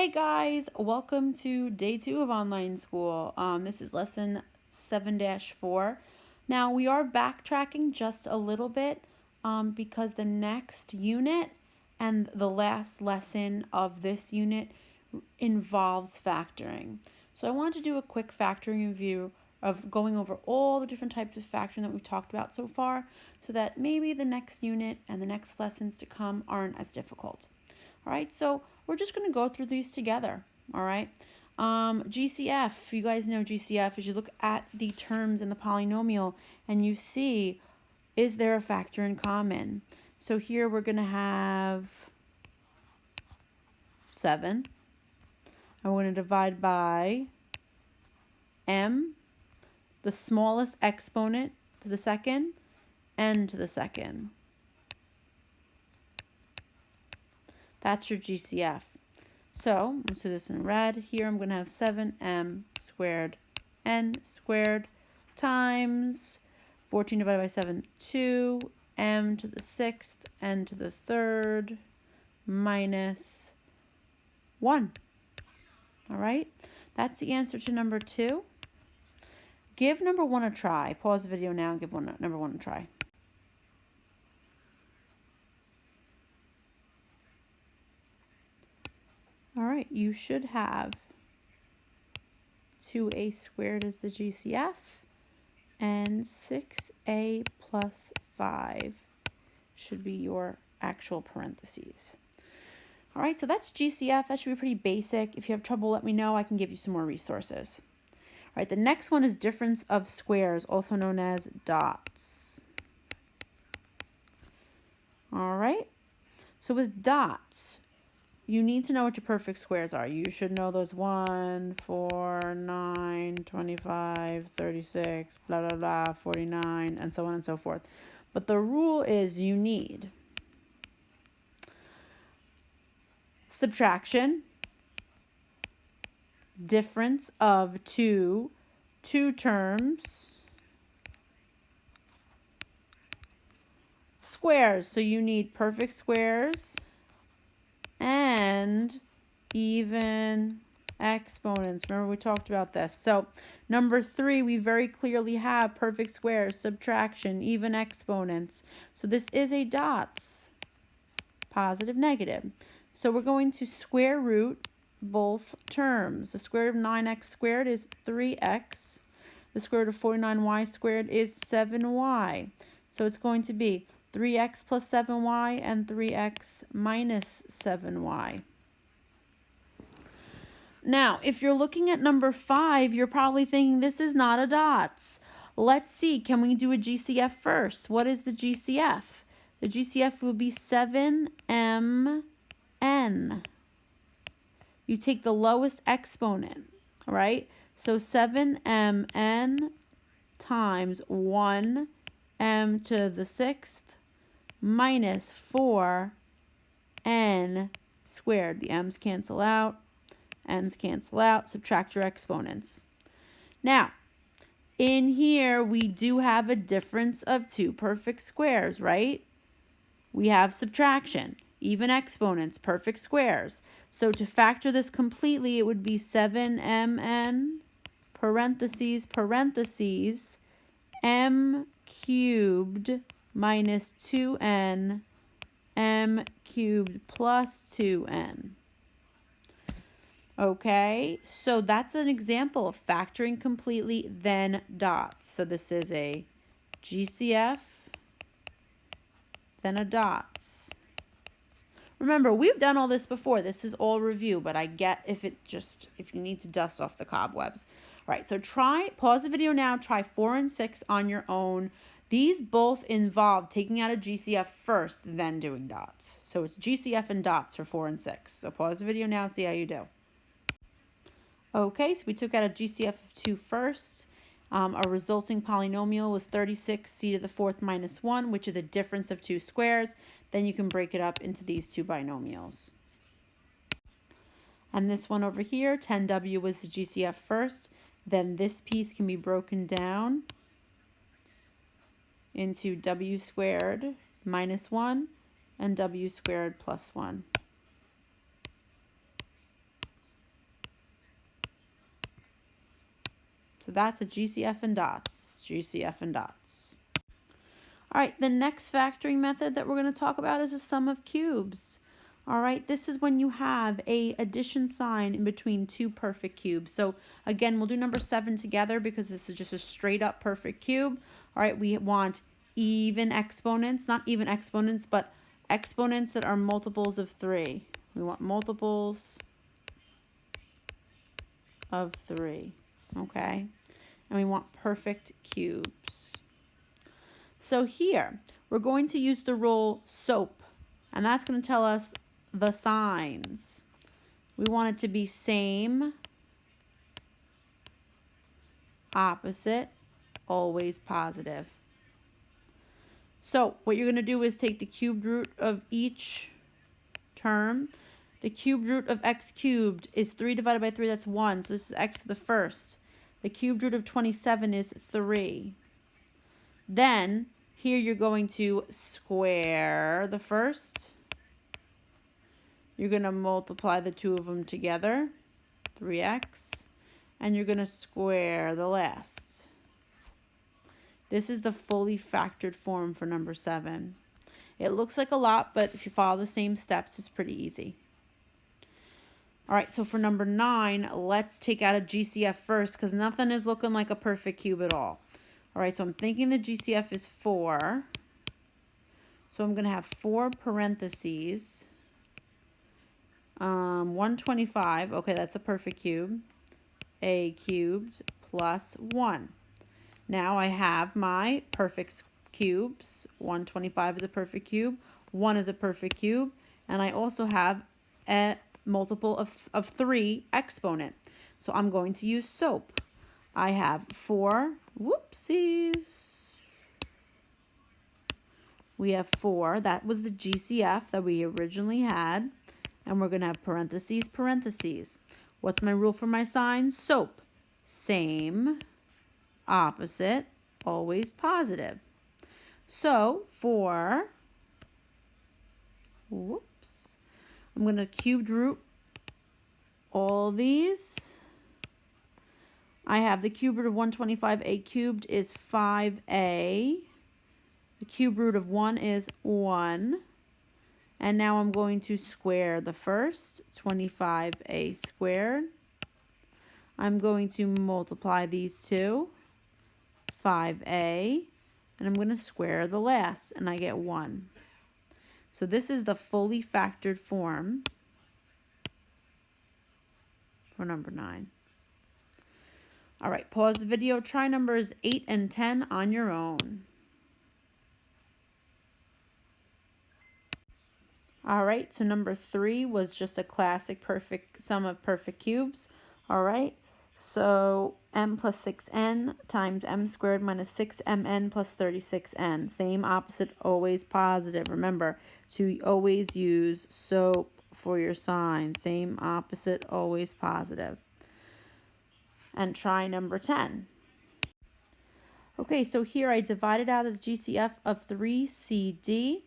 Hey guys, welcome to day 2 of online school. This is lesson 7-4. Now we are backtracking just a little bit because the next unit and the last lesson of this unit involves factoring. So I wanted to do a quick factoring review of going over all the different types of factoring that we've talked about so far so that maybe the next unit and the next lessons to come aren't as difficult. All right, so we're just going to go through these together. All right, GCF, you guys know GCF is you look at the terms in the polynomial and you see, is there a factor in common? So here we're going to have 7. I'm going to divide by m, the smallest exponent to the second, n to the second. That's your GCF. So let's do this in red. Here I'm going to have 7m squared n squared times 14 divided by 7, 2, m to the 6th, n to the 3rd, minus 1. All right, that's the answer to number 2. Give number 1 a try. Pause the video now and give number 1 a try. All right, you should have 2a squared as the GCF and 6a plus 5 should be your actual parentheses. All right, so that's GCF. That should be pretty basic. If you have trouble, let me know. I can give you some more resources. All right, the next one is difference of squares, also known as dots. All right, so with dots, you need to know what your perfect squares are. You should know those 1, 4, 9, 25, 36, blah, blah, blah, 49, and so on and so forth. But the rule is you need subtraction, difference of two terms, squares. So you need perfect squares and even exponents. Remember we talked about this. So number 3, we very clearly have perfect squares, subtraction, even exponents. So this is a dots, positive, negative. So we're going to square root both terms. The square root of 9x squared is 3x. The square root of 49y squared is 7y. So it's going to be 3x plus 7y and 3x minus 7y. Now, if you're looking at number 5, you're probably thinking this is not a dots. Let's see, can we do a GCF first? What is the GCF? The GCF would be 7mn. You take the lowest exponent, all right? So 7mn times 1m to the 6th minus 4n squared. The m's cancel out, n's cancel out, subtract your exponents. Now, in here, we do have a difference of 2 perfect squares, right? We have subtraction, even exponents, perfect squares. So to factor this completely, it would be 7mn parentheses, parentheses, m cubed minus 2n, m cubed plus 2n. Okay, so that's an example of factoring completely, then dots. So this is a GCF, then a dots. Remember, we've done all this before. This is all review, but I get if you need to dust off the cobwebs. All right, so pause the video now, try 4 and 6 on your own. These both involve taking out a GCF first, then doing dots. So it's GCF and dots for 4 and 6. So pause the video now and see how you do. Okay, so we took out a GCF of 2 first. Our resulting polynomial was 36c to the 4th minus 1, which is a difference of 2 squares. Then you can break it up into these 2 binomials. And this one over here, 10w was the GCF first. Then this piece can be broken down into w squared minus 1 and w squared plus 1. So that's a GCF and dots, GCF and dots. All right, the next factoring method that we're going to talk about is a sum of cubes. All right, this is when you have a addition sign in between two perfect cubes. So again, we'll do number 7 together because this is just a straight up perfect cube. All right, we want even exponents, not even exponents, but exponents that are multiples of 3. We want multiples of 3, okay? And we want perfect cubes. So here, we're going to use the rule SOAP, and that's going to tell us the signs. We want it to be same, opposite, always positive. So what you're going to do is take the cubed root of each term. The cubed root of x cubed is 3 divided by 3, that's 1. So this is x to the first. The cubed root of 27 is 3. Then here you're going to square the first. You're going to multiply the two of them together, 3x, and you're going to square the last. This is the fully factored form for number 7. It looks like a lot, but if you follow the same steps, it's pretty easy. All right, so for number 9, let's take out a GCF first because nothing is looking like a perfect cube at all. All right, so I'm thinking the GCF is 4. So I'm going to have 4 parentheses. 125, okay, that's a perfect cube. A cubed plus 1. Now I have my perfect cubes. 125 is a perfect cube. 1 is a perfect cube. And I also have a multiple of 3 exponent. So I'm going to use SOAP. I have 4, whoopsies. We have 4, that was the GCF that we originally had. And we're going to have parentheses, parentheses. What's my rule for my signs? SOAP. Same, opposite, always positive. So for, whoops, I'm going to cubed root all these. I have the cube root of 125a cubed is 5a. The cube root of 1 is 1. And now I'm going to square the first, 25a squared. I'm going to multiply these two, 5a, and I'm going to square the last, and I get 1. So this is the fully factored form for number 9. All right, pause the video. Try numbers 8 and 10 on your own. All right, so number 3 was just a classic perfect sum of perfect cubes. All right, so m plus 6n times m squared minus 6mn plus 36n. Same, opposite, always positive. Remember to always use SOAP for your sign. Same, opposite, always positive. And try number 10. Okay, so here I divided out the GCF of 3CD.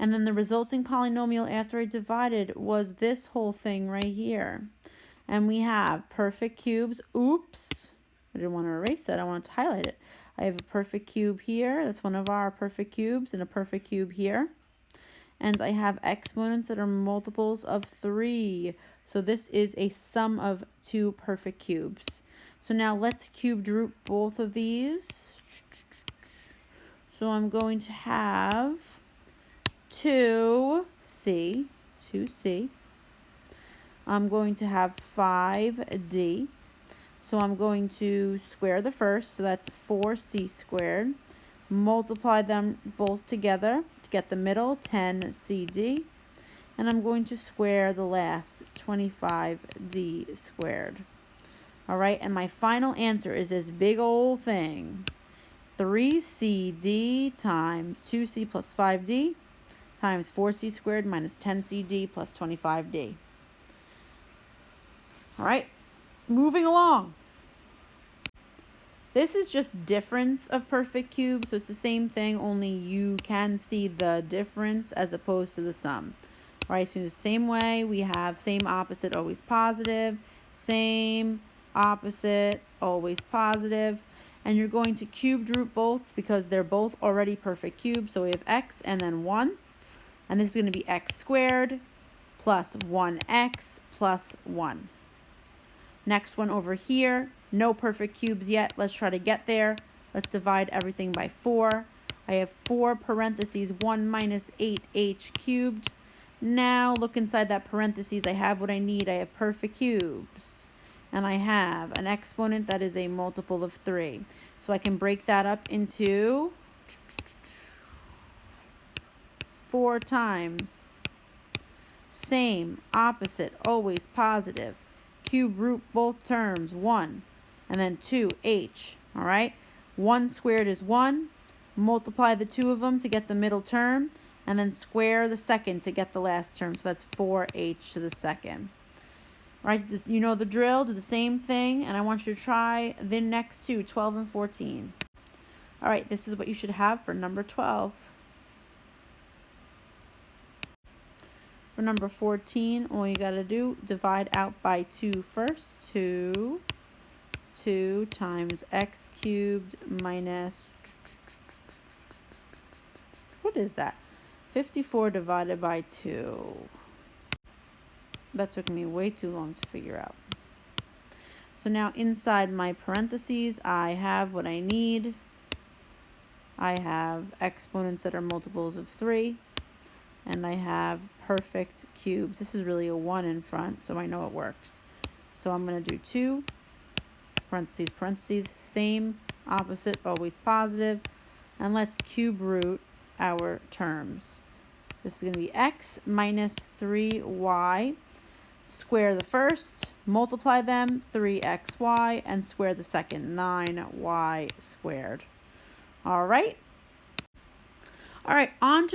And then the resulting polynomial after I divided was this whole thing right here. And we have perfect cubes. Oops, I didn't want to erase that. I wanted to highlight it. I have a perfect cube here. That's one of our perfect cubes, and a perfect cube here. And I have exponents that are multiples of 3. So this is a sum of 2 perfect cubes. So now let's cubed root both of these. So I'm going to have 2c. I'm going to have 5d. So I'm going to square the first, so that's 4c squared. Multiply them both together to get the middle, 10cd. And I'm going to square the last, 25d squared. All right, and my final answer is this big old thing. 3cd times 2c plus 5d times 4c squared minus 10cd plus 25d. All right, moving along. This is just difference of perfect cubes, so it's the same thing, only you can see the difference as opposed to the sum. All right, so the same way, we have same, opposite, always positive, same, opposite, always positive. And you're going to cubed root both because they're both already perfect cubes. So we have x and then 1. And this is going to be x squared plus 1x plus 1. Next one over here, no perfect cubes yet. Let's try to get there. Let's divide everything by 4. I have 4 parentheses 1 minus 8h cubed. Now look inside that parentheses. I have what I need. I have perfect cubes. And I have an exponent that is a multiple of 3. So I can break that up into 4 times. Same, opposite, always positive. Cube root both terms, 1. And then 2h, all right? 1 squared is 1. Multiply the two of them to get the middle term. And then square the second to get the last term. So that's 4h to the second. Right, you know the drill, do the same thing, and I want you to try the next two, 12 and 14. All right, this is what you should have for number 12. For number 14, all you got to do, divide out by 2 first. 2 times x cubed minus, what is that? 54 divided by 2. That took me way too long to figure out. So now inside my parentheses, I have what I need. I have exponents that are multiples of 3. And I have perfect cubes. This is really a 1 in front, so I know it works. So I'm going to do 2, parentheses, parentheses, same, opposite, always positive. And let's cube root our terms. This is going to be x minus 3y. Square the first, multiply them, 3xy, and square the second, 9y squared. All right, on to